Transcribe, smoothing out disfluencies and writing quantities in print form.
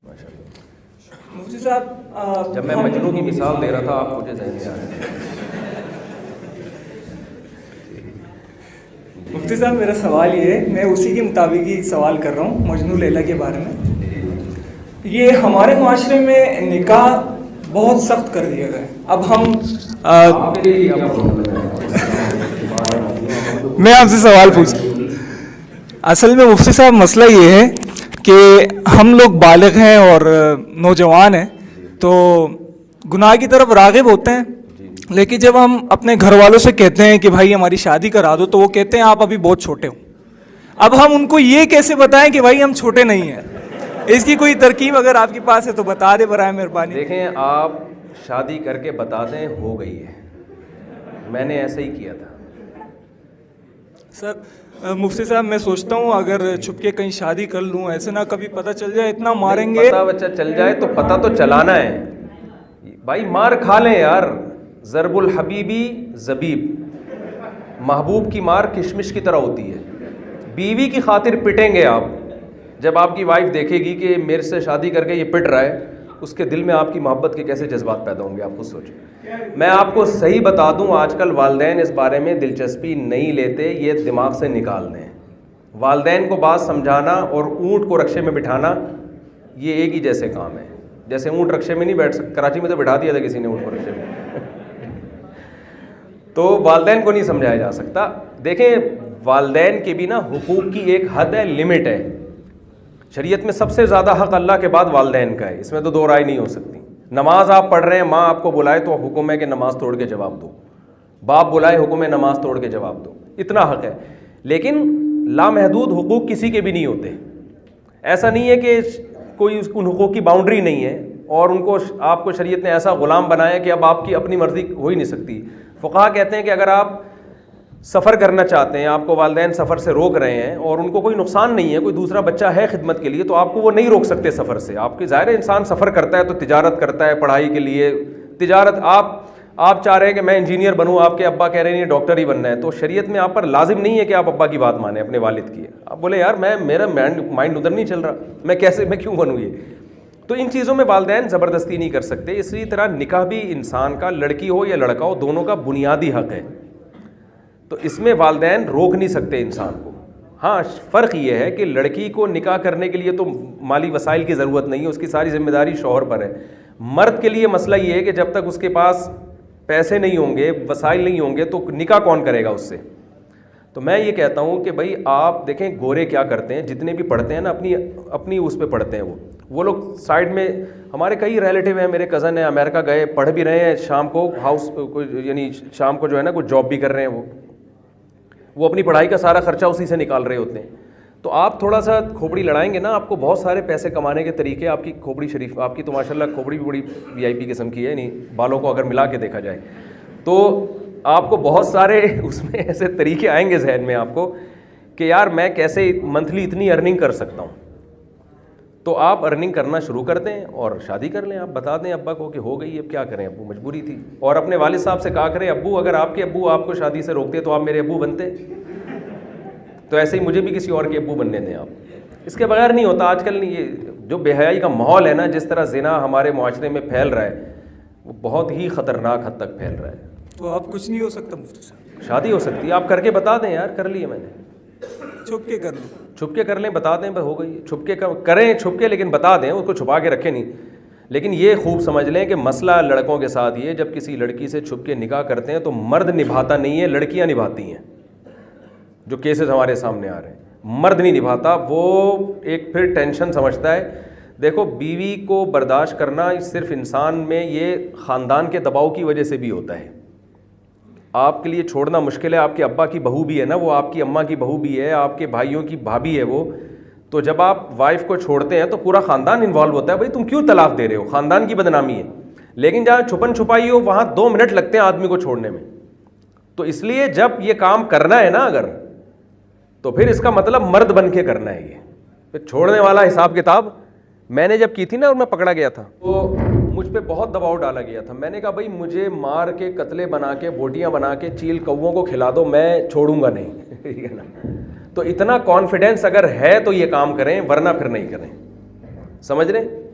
مفتی صاحب جب میں مجنوں کی مثال دے رہا تھا آپ مجھے ذہن میں آ رہا ہے. مفتی صاحب میرا سوال یہ ہے, میں اسی کے مطابق ہی سوال کر رہا ہوں مجنوں لیلا کے بارے میں. یہ ہمارے معاشرے میں نکاح بہت سخت کر دیا گیا ہے. اب ہم میں آپ سے سوال پوچھ, اصل میں مفتی صاحب مسئلہ یہ ہے کہ ہم لوگ بالغ ہیں اور نوجوان ہیں تو گناہ کی طرف راغب ہوتے ہیں, لیکن جب ہم اپنے گھر والوں سے کہتے ہیں کہ بھائی ہماری شادی کرا دو تو وہ کہتے ہیں آپ ابھی بہت چھوٹے ہو. اب ہم ان کو یہ کیسے بتائیں کہ بھائی ہم چھوٹے نہیں ہیں؟ اس کی کوئی ترکیب اگر آپ کے پاس ہے تو بتا دیں برائے مہربانی. دیکھیں, آپ شادی کر کے بتا دیں ہو گئی ہے, میں نے ایسا ہی کیا تھا. سر مفتی صاحب میں سوچتا ہوں اگر چھپ کے کہیں شادی کر لوں, ایسے نہ کبھی پتہ چل جائے, اتنا ماریں گے. پتہ بچہ چل جائے تو پتہ تو چلانا ہے بھائی, مار کھا لیں یار. ضرب الحبیبی زبیب, محبوب کی مار کشمش کی طرح ہوتی ہے. بیوی کی خاطر پٹیں گے آپ, جب آپ کی وائف دیکھے گی کہ میرے سے شادی کر کے یہ پٹ رہا ہے, اس کے دل میں آپ کی محبت کے کیسے جذبات پیدا ہوں گے, آپ خود سوچیں. میں آپ کو صحیح بتا دوں, آج کل والدین اس بارے میں دلچسپی نہیں لیتے, یہ دماغ سے نکال دیں. والدین کو بات سمجھانا اور اونٹ کو رکشے میں بٹھانا یہ ایک ہی جیسے کام ہے. جیسے اونٹ رکشے میں نہیں بیٹھ سکتے, کراچی میں تو بٹھا دیا تھا کسی نے اونٹ کو رکشے میں. تو والدین کو نہیں سمجھایا جا سکتا. دیکھیں, والدین کے بھی نا حقوق کی ایک حد ہے, لمٹ ہے. شریعت میں سب سے زیادہ حق اللہ کے بعد والدین کا ہے, اس میں تو دو رائے نہیں ہو سکتی. نماز آپ پڑھ رہے ہیں, ماں آپ کو بلائے تو حکم ہے کہ نماز توڑ کے جواب دو. باپ بلائے, حکم ہے نماز توڑ کے جواب دو. اتنا حق ہے. لیکن لامحدود حقوق کسی کے بھی نہیں ہوتے. ایسا نہیں ہے کہ کوئی ان حقوق کی باؤنڈری نہیں ہے اور ان کو آپ کو شریعت نے ایسا غلام بنایا کہ اب آپ کی اپنی مرضی ہو ہی نہیں سکتی. فقہا کہتے ہیں کہ اگر آپ سفر کرنا چاہتے ہیں, آپ کو والدین سفر سے روک رہے ہیں اور ان کو کوئی نقصان نہیں ہے, کوئی دوسرا بچہ ہے خدمت کے لیے, تو آپ کو وہ نہیں روک سکتے سفر سے. آپ کی ظاہر انسان سفر کرتا ہے تو تجارت کرتا ہے, پڑھائی کے لیے تجارت. آپ چاہ رہے ہیں کہ میں انجینئر بنوں, آپ کے ابا کہہ رہے ہیں ڈاکٹر ہی بننا ہے, تو شریعت میں آپ پر لازم نہیں ہے کہ آپ ابا کی بات مانیں, اپنے والد کی. آپ بولے یار میرا مائنڈ ادھر نہیں چل رہا, میں کیوں بنوں یہ. تو ان چیزوں میں والدین زبردستی نہیں کر سکتے. اسی طرح نکاح بھی انسان کا, لڑکی ہو یا لڑکا ہو, دونوں کا بنیادی حق ہے. تو اس میں والدین روک نہیں سکتے انسان کو. ہاں, فرق یہ ہے کہ لڑکی کو نکاح کرنے کے لیے تو مالی وسائل کی ضرورت نہیں ہے, اس کی ساری ذمہ داری شوہر پر ہے. مرد کے لیے مسئلہ یہ ہے کہ جب تک اس کے پاس پیسے نہیں ہوں گے, وسائل نہیں ہوں گے, تو نکاح کون کرے گا اس سے. تو میں یہ کہتا ہوں کہ بھائی آپ دیکھیں گورے کیا کرتے ہیں, جتنے بھی پڑھتے ہیں نا اپنی اس پہ پڑھتے ہیں. وہ لوگ سائڈ میں, ہمارے کئی ریلیٹیو ہیں, میرے کزن ہیں, امریکہ گئے, پڑھ بھی رہے ہیں, شام کو یعنی شام کو جو ہے نا کوئی جاب بھی کر رہے ہیں. وہ اپنی پڑھائی کا سارا خرچہ اسی سے نکال رہے ہوتے ہیں. تو آپ تھوڑا سا کھوپڑی لڑائیں گے نا, آپ کو بہت سارے پیسے کمانے کے طریقے. آپ کی کھوپڑی شریف, آپ کی تو ماشاء اللہ کھوپڑی بھی بڑی وی آئی پی قسم کی ہے, نہیں بالوں کو اگر ملا کے دیکھا جائے تو آپ کو بہت سارے اس میں ایسے طریقے آئیں گے ذہن میں آپ کو کہ یار میں کیسے منتھلی اتنی ارننگ کر سکتا ہوں. تو آپ ارننگ کرنا شروع کر دیں اور شادی کر لیں. آپ بتا دیں ابا کو کہ ہو گئی, اب کیا کریں, ابو مجبوری تھی. اور اپنے والد صاحب سے کہا کریں, ابو اگر آپ کے ابو آپ کو شادی سے روکتے تو آپ میرے ابو بنتے, تو ایسے ہی مجھے بھی کسی اور کے ابو بننے دیں آپ. اس کے بغیر نہیں ہوتا. آج کل یہ جو بے حیائی کا ماحول ہے نا, جس طرح زنا ہمارے معاشرے میں پھیل رہا ہے, وہ بہت ہی خطرناک حد تک پھیل رہا ہے. تو اب کچھ نہیں ہو سکتا مفتی صاحب؟ شادی ہو سکتی ہے, آپ کر کے بتا دیں یار کر لیے میں نے, چھپ کے کر لوں, چھپ کے کر لیں, بتا دیں بھائی ہو گئی. چھپ کے کریں چھپ کے, لیکن بتا دیں, اس کو چھپا کے رکھیں نہیں. لیکن یہ خوب سمجھ لیں کہ مسئلہ لڑکوں کے ساتھ یہ, جب کسی لڑکی سے چھپ کے نکاح کرتے ہیں تو مرد نبھاتا نہیں ہے, لڑکیاں نبھاتی ہیں. جو کیسز ہمارے سامنے آ رہے ہیں, مرد نہیں نبھاتا. وہ ایک پھر ٹینشن سمجھتا ہے. دیکھو, بیوی کو برداشت کرنا صرف انسان میں یہ خاندان کے دباؤ کی وجہ سے بھی ہوتا ہے. آپ کے لیے چھوڑنا مشکل ہے, آپ کے ابا کی بہو بھی ہے نا, وہ آپ کی اماں کی بہو بھی ہے, آپ کے بھائیوں کی بھابھی ہے وہ. تو جب آپ وائف کو چھوڑتے ہیں تو پورا خاندان انوالو ہوتا ہے. بھائی تم کیوں طلاق دے رہے ہو, خاندان کی بدنامی ہے. لیکن جہاں چھپن چھپائی ہو وہاں 2 منٹ لگتے ہیں آدمی کو چھوڑنے میں. تو اس لیے جب یہ کام کرنا ہے نا اگر, تو پھر اس کا مطلب مرد بن کے کرنا ہے. یہ پھر چھوڑنے والا حساب کتاب میں نے جب کی تھی نا اور میں پکڑا گیا تھا تو مجھ پہ بہت دباؤ ڈالا گیا تھا. میں نے کہا بھائی مجھے مار کے قتلے بنا کے بوٹیاں بنا کے چیل کووں کو کھلا دو, میں چھوڑوں گا نہیں. تو اتنا کانفیڈینس اگر ہے تو یہ کام کریں, ورنہ پھر نہیں کریں. سمجھ رہے ہیں؟